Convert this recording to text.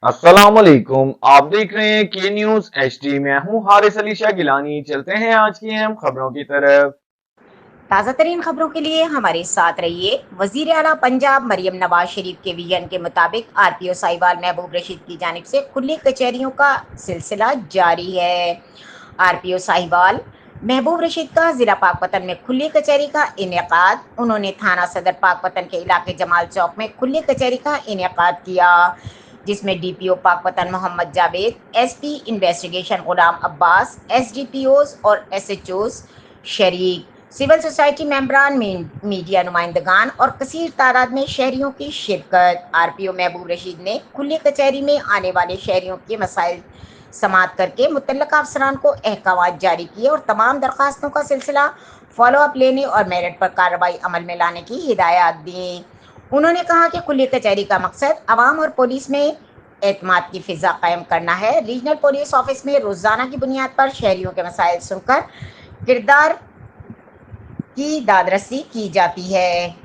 अस्सलाम वालेकुम। आप देख रहे हैं के न्यूज एचडी। मैं हूं हारिस अली शाह गिलानी। चलते हैं आज की अहम खबरों की तरफ। ताज़ा तरीन खबरों के लिए हमारे साथ रहिए। वजीर आला पंजाब मरियम नवाज शरीफ के विजन के मुताबिक आरपीओ साहिवाल महबूब रशीद की जानिब से खुली कचहरियों का सिलसिला जारी है। आरपीओ साहिवाल महबूब रशीद का जिला पाकपतन में खुली कचहरी का इनेकाद। उन्होंने थाना सदर पाकपतन के इलाके जमाल चौक में खुली कचहरी का इनेकाद किया, जिसमें DPO Pakpattan Mohammad Javed, SP investigation Ghulam Abbas, SDPOs और एसएचओज शरीक, सिविल सोसाइटी मेंबरान, मीडिया नुमाइंदगान और कसीर तादाद में शहरियों की शिरकत। आरपीओ महबूब रशीद ने खुली कचहरी में आने वाले शहरियों के मसाइल समात करके मुतल्लका अफसरान को अहकाम जारी किए और तमाम दरखास्तों का सिलसिला फॉलो अप लेने और मेरिट पर कार्रवाई अमल में लाने की हिदायत दी। उन्होंने कहा कि खुली कचहरी का मकसद आवाम और पुलिस में एतमाद की फिजा कायम करना है। रीजनल पुलिस ऑफिस में रोजाना की बुनियाद पर शहरियों के मसाइल सुनकर किरदार की दादरसी की जाती है।